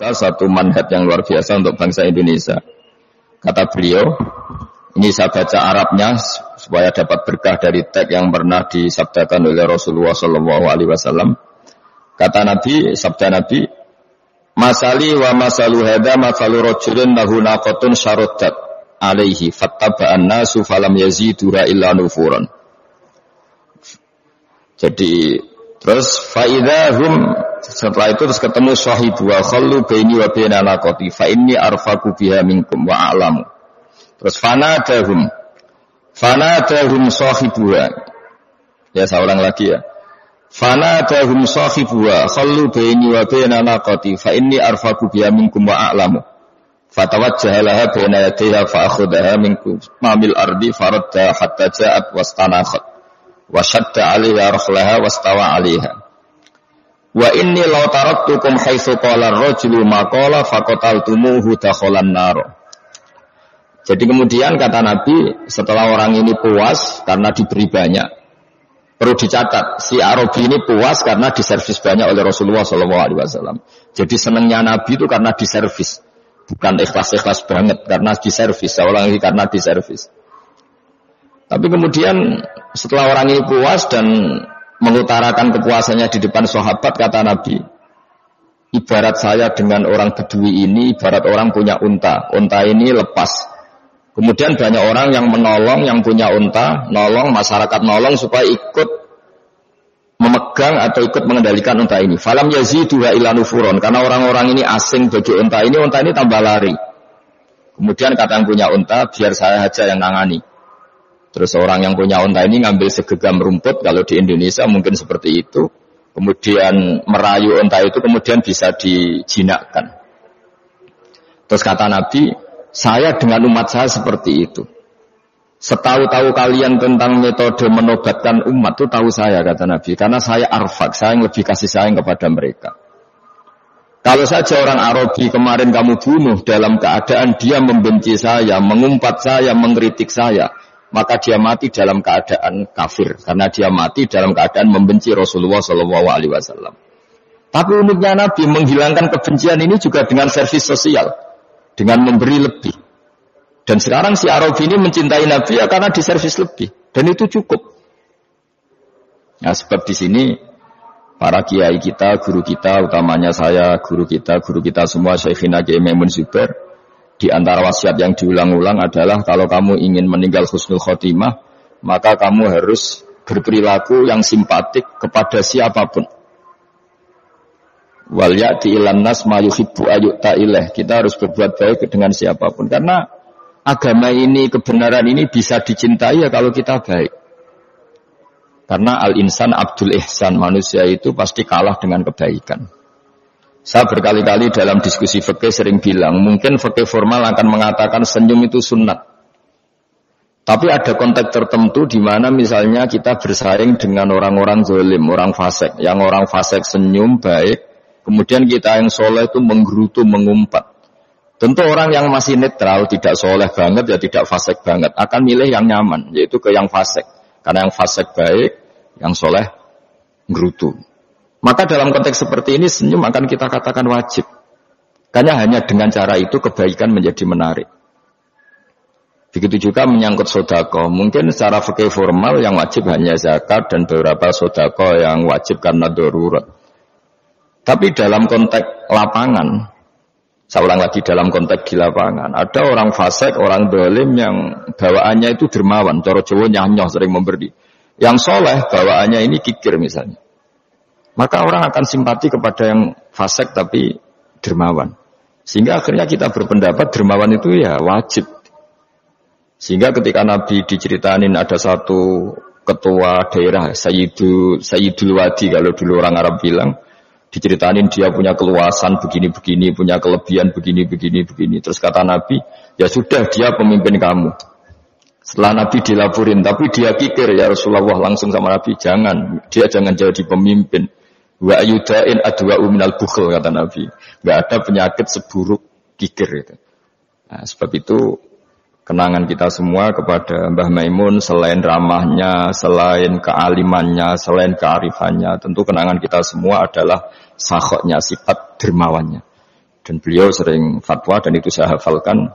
Satu manhaj yang luar biasa untuk bangsa Indonesia. Kata beliau, ini saya baca Arabnya supaya dapat berkah dari teks yang pernah disabdakan oleh Rasulullah SAW. Kata Nabi, sabda Nabi, masali wa masalu hada masalu rajulin lahu naqatun syaruddat alaihi fattaba'an nasu falam yazidura illa nufuran. Jadi terus faidahum, setelah itu terus ketemu sahibu wa khallu baini wa baina naqati fa inni arfaqu biha minkum wa a'lamu. Terus fanadahum sahibuha. Ya saya ulang lagi ya. Fanadahum sahibuha khallu baini wa baina naqati fa inni arfaqu biha minkum wa a'lamu. Fatawajjaha laha baina yadayha fa akhadhaha minkum mamil ardi faradda hatta ja'at wastanakhat wa shadda 'alaiha rakhlaha wastawa 'alaiha. Wa inni law taraktukum haitsu qala ar-rajulu ma qala faqataltumuhu dakhalan nar. Jadi kemudian kata Nabi, setelah orang ini puas karena diberi banyak, perlu dicatat, si Arabi ini puas karena diservis banyak oleh Rasulullah SAW. Jadi senangnya Nabi itu karena diservis, bukan ikhlas-ikhlas banget, karena diservis. Saya ulang lagi, karena diservis. Tapi kemudian setelah orang ini puas dan mengutarakan kepuasannya di depan sahabat, kata Nabi, ibarat saya dengan orang Bedui ini, ibarat orang punya unta. Unta ini lepas. Kemudian banyak orang yang menolong, yang punya unta, nolong, masyarakat nolong supaya ikut memegang atau ikut mengendalikan unta ini. Falam yaziduha illa nufuron, karena orang-orang ini asing bagi unta ini tambah lari. Kemudian kata yang punya unta, biar saya aja yang nangani. Terus orang yang punya unta ini ngambil segenggam rumput, kalau di Indonesia mungkin seperti itu. Kemudian merayu unta itu kemudian bisa dijinakkan. Terus kata Nabi, saya dengan umat saya seperti itu. Setahu-tahu kalian tentang metode menobatkan umat itu tahu saya, kata Nabi. Karena saya arfak, saya yang lebih kasih sayang kepada mereka. Kalau saja orang Arabi kemarin kamu bunuh dalam keadaan dia membenci saya, mengumpat saya, mengkritik saya, maka dia mati dalam keadaan kafir. Karena dia mati dalam keadaan membenci Rasulullah SAW. Tapi uniknya Nabi menghilangkan kebencian ini juga dengan servis sosial, dengan memberi lebih. Dan sekarang si Arabi ini mencintai Nabi ya karena diservis lebih. Dan itu cukup. Nah sebab di sini para kiai kita, guru kita, utamanya saya, guru kita semua, Syekhina Kiai Maimun Zubair, di antara wasiat yang diulang-ulang adalah kalau kamu ingin meninggal husnul khotimah, maka kamu harus berperilaku yang simpatik kepada siapapun. Wal ya'ti ilan nas ma yuhibbu ayyuta ilaih. Kita harus berbuat baik dengan siapapun. Karena agama ini, kebenaran ini bisa dicintai ya kalau kita baik. Karena al-insan abdul ihsan, manusia itu pasti kalah dengan kebaikan. Saya berkali-kali dalam diskusi fikih sering bilang, mungkin fikih formal akan mengatakan senyum itu sunnat. Tapi ada konteks tertentu di mana misalnya kita bersaing dengan orang-orang zalim, orang fasik. Yang orang fasik senyum baik, kemudian kita yang soleh itu menggerutu, mengumpat. Tentu orang yang masih netral, tidak soleh banget, ya tidak fasik banget, akan milih yang nyaman, yaitu ke yang fasik. Karena yang fasik baik, yang soleh menggerutu. Maka dalam konteks seperti ini senyum akan kita katakan wajib. Karena hanya dengan cara itu kebaikan menjadi menarik. Begitu juga menyangkut sodako. Mungkin secara fikih formal yang wajib hanya zakat dan beberapa sodako yang wajib karena darurat. Tapi dalam konteks lapangan, saya ulang lagi dalam konteks di lapangan, ada orang fasik, orang dolim yang bawaannya itu dermawan, cara Jawa nyanyoh sering memberi. Yang soleh bawaannya ini kikir misalnya. Maka orang akan simpati kepada yang fasik tapi dermawan. Sehingga akhirnya kita berpendapat dermawan itu ya wajib. Sehingga ketika Nabi diceritain ada satu ketua daerah, Sayyidul Wadi kalau dulu orang Arab bilang, diceritain dia punya keluasan begini-begini, punya kelebihan begini-begini. Terus kata Nabi, ya sudah dia pemimpin kamu. Setelah Nabi dilaporin, tapi dia kikir, ya Rasulullah langsung sama Nabi, dia jangan jadi pemimpin. Wa ayudain adwa'u minal bukhl, kata Nabi. Gak ada penyakit seburuk kikir itu. Nah, sebab itu kenangan kita semua kepada Mbah Maimun, selain ramahnya, selain kealimannya, selain kearifannya, tentu kenangan kita semua adalah sakhoknya, sifat dermawannya. Dan beliau sering fatwa dan itu saya hafalkan.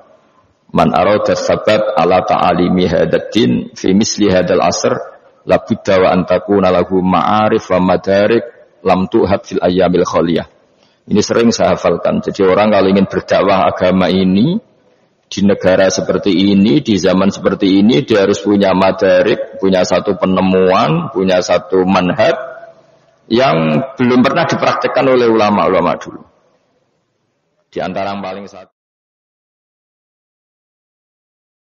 Man arada sabat ala ta'alimi hadaddin fi misli hadal asr labudda wa antakuna lahu ma'arif wa madarik lam tuhab fil ayyamil khaliyah. Ini sering saya hafalkan. Jadi orang kalau ingin berdakwah agama ini di negara seperti ini, di zaman seperti ini, dia harus punya madarik, punya satu penemuan, punya satu manhaj yang belum pernah dipraktekkan oleh ulama-ulama dulu. Di antara yang paling satu